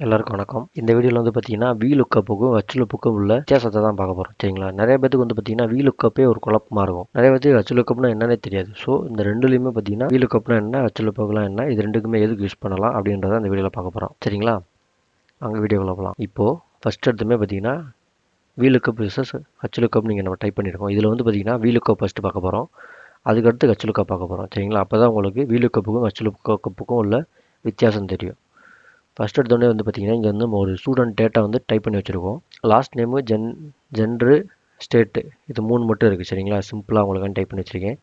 எல்லாருக்கும் வணக்கம். இந்த வீடியோவில் வந்து பார்த்தீங்கன்னா VLookup-க்கும் HLookup-க்கும் உள்ள வித்தியாசத்தை தான் பார்க்க போகிறோம். சரிங்களா? நிறைய பேத்துக்கு வந்து பார்த்தீங்கன்னா VLookup-ஏ ஒரு குழப்பமாக இருக்கும். நிறைய பேத்துக்கு HLookup-னா என்னன்னே தெரியாது. ஸோ இந்த ரெண்டுலையுமே பார்த்தீங்கன்னா VLookup-னா என்ன, HLookup-னா என்ன, இது ரெண்டுக்குமே எதுக்கு யூஸ் பண்ணலாம் அப்படின்றத இந்த வீடியோவில் பார்க்க போகிறோம். சரிங்களா? அங்கே வீடியோக்குள்ள போகலாம். இப்போது ஃபஸ்ட் எடுத்துமே பார்த்தீங்கன்னா VLookup vs HLookup நீங்கள் நம்ம டைப் பண்ணியிருக்கோம். இதில் வந்து பார்த்தீங்கன்னா VLookup ஃபஸ்ட்டு பார்க்க போகிறோம். அதுக்கடுத்து HLookup பார்க்க போகிறோம். சரிங்களா? அப்போ தான் உங்களுக்கு VLookup-க்கும் HLookup-க்கும் உள்ள வித்தியாசம் தெரியும். ஃபஸ்ட் எடுத்தோடனே வந்து பார்த்தீங்கன்னா இங்கே வந்து நம்ம ஒரு ஸ்டூடெண்ட் டேட்டா வந்து டைப் பண்ணி வச்சுருக்கோம். லாஸ்ட் நேமு ஜென்ரு ஸ்டேட்டு இது 3 மட்டும் இருக்குது. சரிங்களா? சிம்பிளாக உங்களுக்கு டைப் பண்ணி வச்சுருக்கேன்.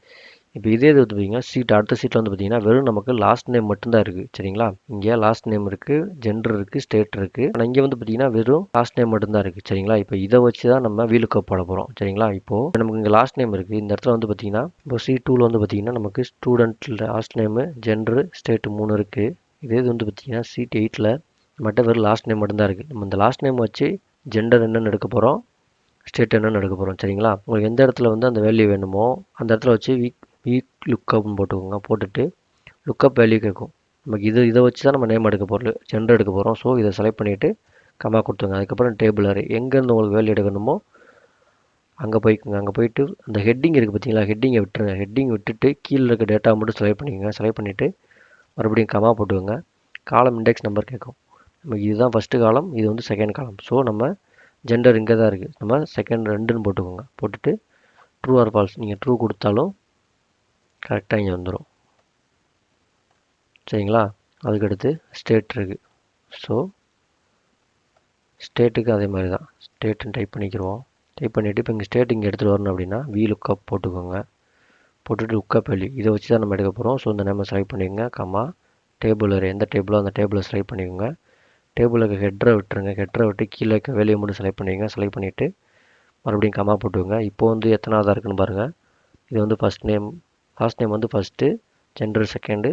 இப்போ இதே இது வந்து பார்த்தீங்கன்னா அடுத்த சீட்டில் வந்து பார்த்தீங்கன்னா வெறும் நமக்கு லாஸ்ட் நேம் மட்டும்தான் இருக்குது. சரிங்களா? இங்கே லாஸ்ட் நேம் இருக்குது, ஜென்டர் இருக்குது, ஸ்டேட் இருக்குது. ஆனால் இங்கே வந்து பார்த்தீங்கன்னா வெறும் லாஸ்ட் நேம் மட்டும்தான் இருக்குது. சரிங்களா? இப்போ இதை வச்சு தான் நம்ம VLookup போட போகிறோம். சரிங்களா? இப்போது நமக்கு இங்கே லாஸ்ட் நேம் இருக்குது. இந்த இடத்துல வந்து பார்த்தீங்கன்னா இப்போ C2ல் வந்து பார்த்தீங்கன்னா நமக்கு ஸ்டூடெண்ட் லாஸ்ட் நேமு, ஜென்ரு, ஸ்டேட்டு 3 இருக்குது. இதே இது வந்து பார்த்தீங்கன்னா சீட் 8ல் மட்டும் வெறும் லாஸ்ட் நேம் மட்டும்தான் இருக்குது. நம்ம இந்த லாஸ்ட் நேம் வச்சு ஜெண்டர் என்னென்னு எடுக்க போகிறோம், ஸ்டேட் என்னென்னு எடுக்க போகிறோம். சரிங்களா? உங்களுக்கு எந்த இடத்துல வந்து அந்த வேல்யூ வேணுமோ அந்த இடத்துல வச்சு VLookupனு போட்டுக்கோங்க. போட்டுட்டு லுக்கப் வேல்யூ கேட்கும். நமக்கு இதை வச்சு தான் நம்ம நேம் எடுக்க போகிறோம், ஜெண்டர் எடுக்க போகிறோம். ஸோ இதை செலக்ட் பண்ணிவிட்டு கமா கொடுத்துங்க. அதுக்கப்புறம் டேபிள் அரே எங்கேருந்து உங்களுக்கு வேல்யூ எடுக்கணுமோ அங்கே போய்க்குங்க. அங்கே போயிட்டு அந்த ஹெட்டிங் இருக்குது பார்த்தீங்களா, ஹெட்டிங்கை விட்டுருங்க. ஹெட்டிங் விட்டுட்டு கீழே இருக்க டேட்டா மட்டும் செலக்ட் பண்ணிக்கோங்க. செலக்ட் பண்ணிவிட்டு மறுபடியும் கமா போட்டுக்கோங்க. காலம் இண்டெக்ஸ் நம்பர் கேட்கும். நமக்கு இதுதான் ஃபஸ்ட்டு காலம், இது வந்து செகண்ட் காலம். ஸோ நம்ம ஜெண்டர் இங்கே தான் இருக்குது, நம்ம செகண்ட் 2ன்னு போட்டுக்கோங்க. போட்டுட்டு ட்ரூ ஆர் ஃபால்ஸ் நீங்கள் ட்ரூ கொடுத்தாலும் கரெக்டாக இங்கே வந்துடும். சரிங்களா? அதுக்கடுத்து ஸ்டேட் இருக்குது. ஸோ ஸ்டேட்டுக்கு அதே மாதிரி தான் ஸ்டேட்டுன்னு டைப் பண்ணிக்கிறோம். டைப் பண்ணிவிட்டு இப்போ இங்கே ஸ்டேட் இங்கே எடுத்துகிட்டு வரணும் அப்படின்னா VLookup போட்டுக்கோங்க. போட்டுட்டு லுக்கப் வேல்யூ இதை வச்சு தான் நம்ம எடுக்க போகிறோம். ஸோ இந்த நேமை செலக்ட் பண்ணிக்கோங்க. கமா டேபிள் எந்த டேபிளோ அந்த டேபிளை செலக்ட் பண்ணிக்கோங்க. டேபிளுக்கு ஹெட்ரை விட்டுருங்க. ஹெட்ரை விட்டு கீழே இருக்க வேல்யூ மட்டும் செலக்ட் பண்ணிக்கோங்க. செலக்ட் பண்ணிவிட்டு மறுபடியும் கமா போட்டுக்கோங்க. இப்போ வந்து எத்தனாவதாக இருக்குன்னு பாருங்கள். இது வந்து ஃபஸ்ட் நேம், லாஸ்ட் நேம் வந்து ஃபஸ்ட்டு, ஜெண்டர் செகண்டு,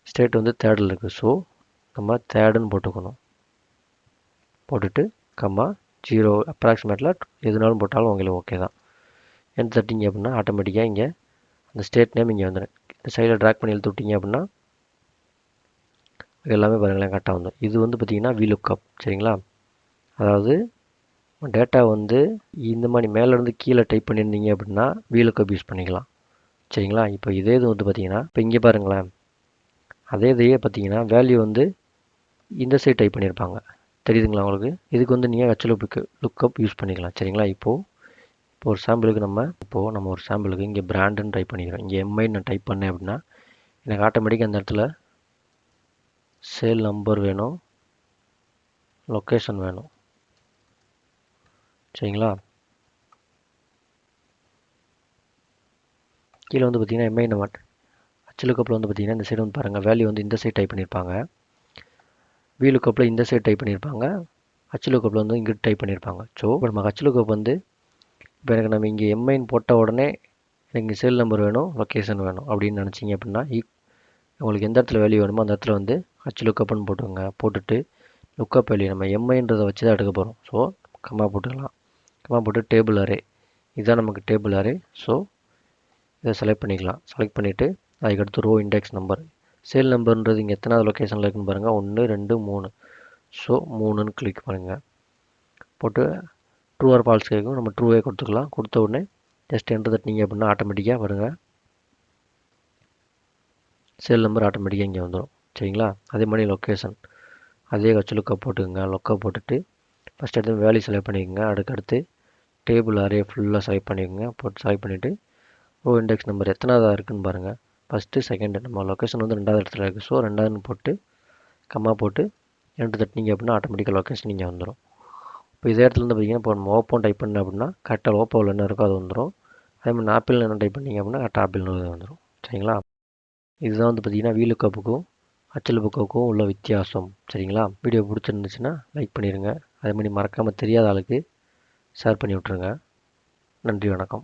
ஸ்டேட் வந்து தேர்டில் இருக்குது. ஸோ நம்ம தேர்டுன்னு போட்டுக்கணும். போட்டுட்டு கம்மா 0 அப்ராக்சிமேட்டில் எதுனாலும் போட்டாலும் உங்களுக்கு ஓகே தான். எந்த தட்டிங்க அப்படின்னா ஆட்டோமேட்டிக்காக இங்கே அந்த ஸ்டேட் நேம் இங்கே வந்துடும். இந்த சைடில் ட்ராக் பண்ணி இழுத்து விட்டிங்க அப்படின்னா எல்லாமே பாருங்களேன் கரெக்டாக வந்துடும். இது வந்து பார்த்திங்கன்னா VLookup. சரிங்களா? அதாவது டேட்டா வந்து இந்த மாதிரி மேலேருந்து கீழே டைப் பண்ணியிருந்தீங்க அப்படின்னா VLookup யூஸ் பண்ணிக்கலாம். சரிங்களா? இப்போ இதே இது வந்து பார்த்திங்கன்னா இப்போ இங்கே பாருங்களேன், அதே இதையே பார்த்தீங்கன்னா வேல்யூ வந்து இந்த சைட் டைப் பண்ணியிருப்பாங்க. தெரியுதுங்களா உங்களுக்கு? இதுக்கு வந்து நீங்கள் HLookup யூஸ் பண்ணிக்கலாம். சரிங்களா? இப்போ ஒரு சாம்பிளுக்கு நம்ம ஒரு சாம்பிளுக்கு இங்கே பிராண்டுன்னு டைப் பண்ணிக்கிறோம். இங்கே எம்ஐன்னு நான் டைப் பண்ணேன் அப்படின்னா எனக்கு ஆட்டோமேட்டிக்காக அந்த இடத்துல சேல் நம்பர் வேணும், லொக்கேஷன் வேணும். சரிங்களா? கீழே வந்து பார்த்தீங்கன்னா எம்ஐ நம்ம HLookup வந்து பார்த்தீங்கன்னா இந்த சைடு வந்து பாருங்கள் வேல்யூ வந்து இந்த சைட் டைப் பண்ணியிருப்பாங்க. VLookup இந்த சைட் டைப் பண்ணியிருப்பாங்க. HLookup வந்து இங்கிட்டு டைப் பண்ணியிருப்பாங்க. ஸோ இப்போ நம்ம HLookup வந்து இப்போ எனக்கு நம்ம இங்கே எம்ஐன்னு போட்ட உடனே எனக்கு சேல் நம்பர் வேணும், லொக்கேஷன் வேணும் அப்படின்னு நினச்சிங்க அப்படின்னா உங்களுக்கு எந்த இடத்துல வேல்யூ வேணுமோ அந்த இடத்துல வந்து HLookupன்னு போட்டுக்கோங்க. போட்டுட்டு லுக்கப் வேல்யூ நம்ம எம்ஐன்றதை வச்சு தான் எடுக்க போகிறோம். ஸோ கமா போட்டுக்கலாம். கமா போட்டு டேபிள் அரே இதுதான் நமக்கு டேபிள் அரே. ஸோ இதை செலக்ட் பண்ணிக்கலாம். செலக்ட் பண்ணிவிட்டு அதுக்கடுத்து ரோ இண்டெக்ஸ் நம்பர், சேல் நம்பர்ன்றது இங்கே எத்தனாவது லொக்கேஷனில் இருக்குன்னு பாருங்கள். 1 2 3. ஸோ 3ன்னு கிளிக் பண்ணுங்கள். போட்டு ட்ரூ ஆர் ஃபால்ஸ் கேட்கும், நம்ம ட்ரூவே கொடுத்துக்கலாம். கொடுத்த உடனே ஜஸ்ட் என்ட்ரு தட்டினீங்க அப்படின்னா ஆட்டோமேட்டிக்காக வருங்க சேல் நம்பர் ஆட்டோமேட்டிக்காக இங்கே வந்துடும். சரிங்களா? அதே மாதிரி லொக்கேஷன் அதே HLookup போட்டுக்கோங்க. லொக்கப் போட்டுட்டு ஃபஸ்ட் எடுத்து வேல்யூ செலக்ட் பண்ணிக்கோங்க. அதுக்கடுத்து டேபிள் அரே ஃபுல்லாக செலக்ட் பண்ணிக்கோங்க. போட்டு செலக்ட் பண்ணிவிட்டு ரோ இண்டெக்ஸ் நம்பர் எத்தனாவதாக இருக்குதுன்னு பாருங்கள். ஃபஸ்ட்டு செகண்டு நம்ம லொக்கேஷன் வந்து 2வது இடத்துல இருக்குது. ஸோ 2வதுன்னு போட்டு கம்மா போட்டு என்ட்ரு தட்டினீங்க அப்படின்னா ஆட்டோமேட்டிக்காக லொக்கேஷன் இங்கே வந்துடும். இப்போ இதே இடத்துல வந்து பார்த்தீங்கன்னா இப்போ நம்ம ஓப்பன் டைப் பண்ண அப்படின்னா கரெக்டாக ஓப்போவில் என்ன இருக்கோ அது வந்துடும். அதே மாதிரி ஆப்பிள் என்ன டைப் பண்ணிங்க அப்படின்னா கரெக்டாக ஆப்பிள்னு வந்துடும். சரிங்களா? இதுதான் வந்து பார்த்தீங்கன்னா VLookup-க்கும் HLookup-க்கும் உள்ள வித்தியாசம். சரிங்களா? வீடியோ பிடிச்சிருந்துச்சுன்னா லைக் பண்ணிடுங்க. அதே மாதிரி மறக்காமல் தெரியாத ஆளுக்கு ஷேர் பண்ணி விட்ருங்க. நன்றி, வணக்கம்.